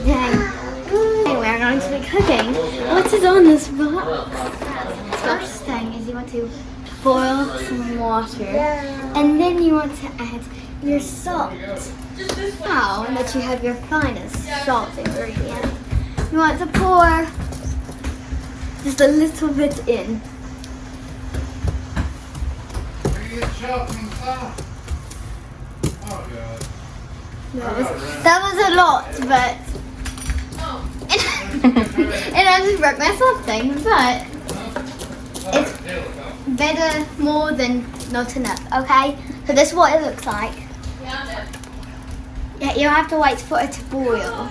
Okay. We're going to be cooking. What is on this box? First thing is you want to boil some water, and then you want to add your salt. Now that you have your finest salt ingredient, you want to pour just a little bit in. That was a lot, but and I just broke myself thing, but it's better more than not enough, okay? So this is what it looks like. Yeah, you have to wait for it to boil.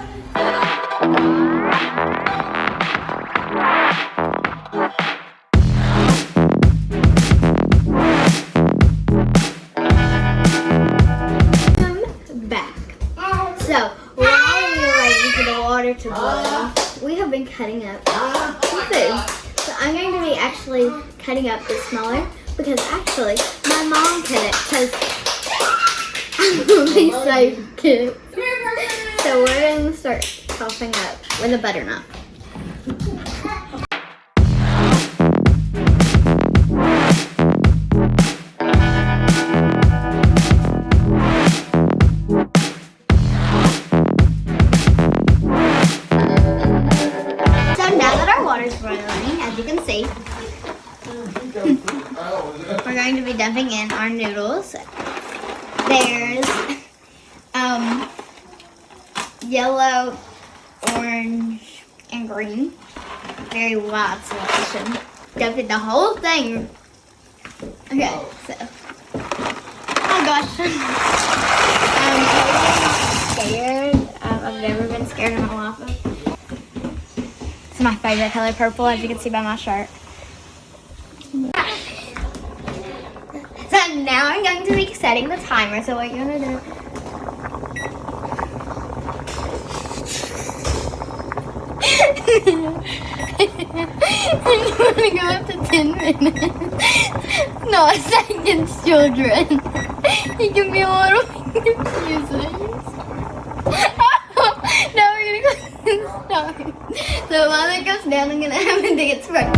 So, while we're waiting for the water to boil, we have been cutting up some food. So I'm going to be actually cutting up this smaller because actually my mom cut it because I'm only so cute. So we're going to start chopping up with a butter knife. As you can see, we're going to be dumping in our noodles. There's yellow, orange, and green. Very wide selection. Dumped in the whole thing. Okay, so oh gosh, I'm totally not scared. I've never been scared in my life. It's my favorite color, purple, as you can see by my shirt. So now I'm going to be setting the timer. So what you're going to do... I'm going to go up to 10 minutes. No, it's not against children. It can be a little confusing. Now we're going to go stop. So while it goes down, I'm going to have to dance right.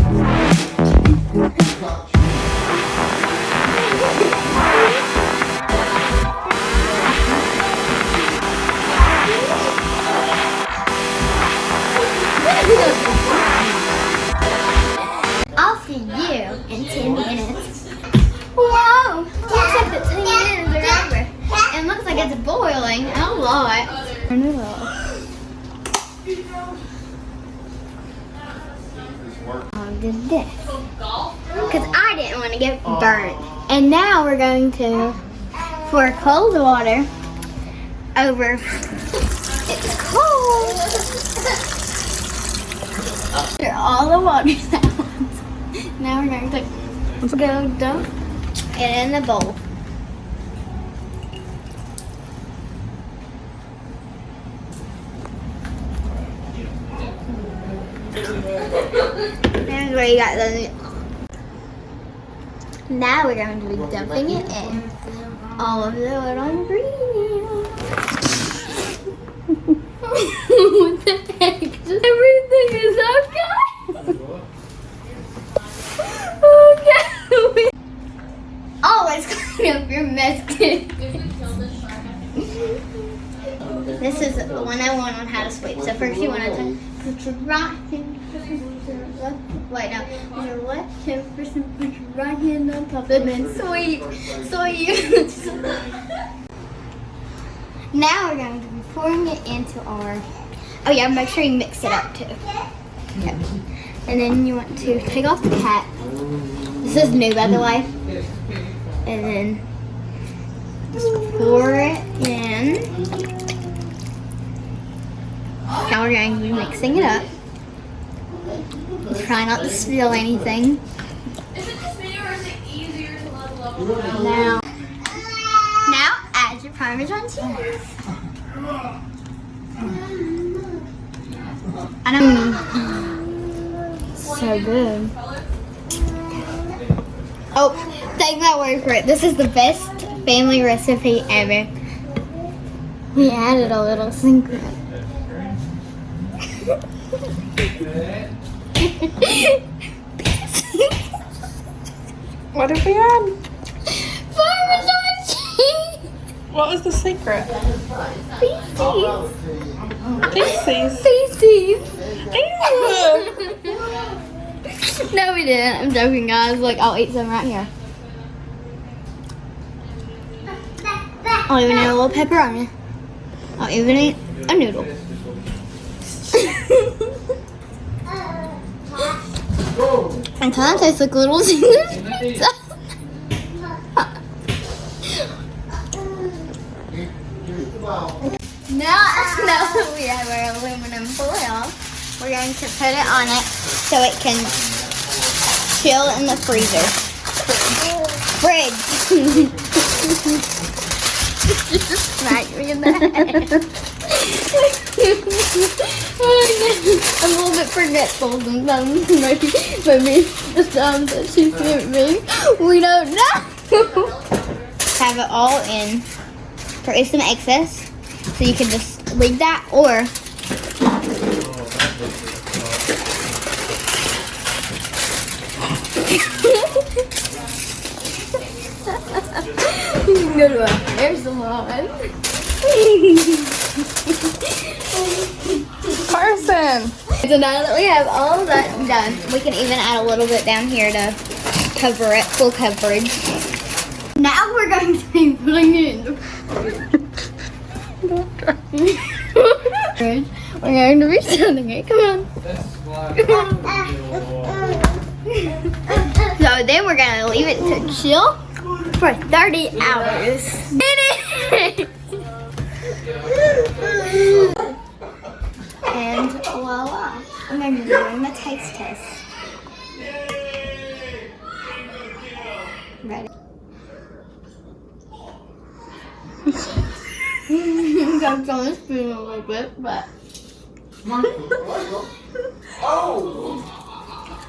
I'll see you in 10 minutes. Whoa! Looks like the 10 minutes are over. And looks like it's boiling a lot. Did this because I didn't want to get burnt. And now we're going to pour cold water over. It's cold. After all the water's out. Now we're going to go dump it in the bowl. And where you got the. Now we're going to be dumping it in all of the little ingredients. What the heck? Everything is okay. Okay. Always clean up your mess, kid. This is 101 on how to sweep. So first you want to put your right hand. Wait, no. Your left hand first and put your right hand on top and then sweep. Now we're going to be pouring it into our... Oh yeah, make sure you mix it up too. Okay. And then you want to take off the cap. This is new, by the way. And then just pour it in. Now we're going to be mixing it up. Try not to spill anything. Is it just me or is it easier to level up? Now add your Parmesan cheese. I know. So good. Oh, take my word for it. This is the best family recipe ever. We added a little secret. What did we add? Parmesan cheese. What was the secret? Feces. Feces. Feces. Ew. No, we didn't. I'm joking, guys. Look, I'll eat some right here. I'll even eat a little pepperoni. I'll even eat a noodle. It kind of tastes like Little Caesars pizza. Now that we have our aluminum foil, we're going to put it on it so it can chill in the freezer. Fridge. Just smack me in the head. I'm a little bit forgetful sometimes. Maybe the sound that she sent me. We don't know. Have it all in. There is some excess, so you can just leave that, or you can go to a hair salon. Carson. So now that we have all of that done, we can even add a little bit down here to cover it, full coverage. Now we're going to be putting it in the fridge. We're going to be setting it. Come on. So then we're going to leave it to chill for 30 hours. And voila. I'm going to be doing the taste test. Ready? I'm trying to spoon a little bit, but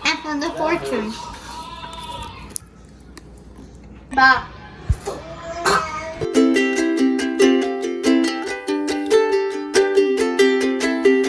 I found the fortune. Bye.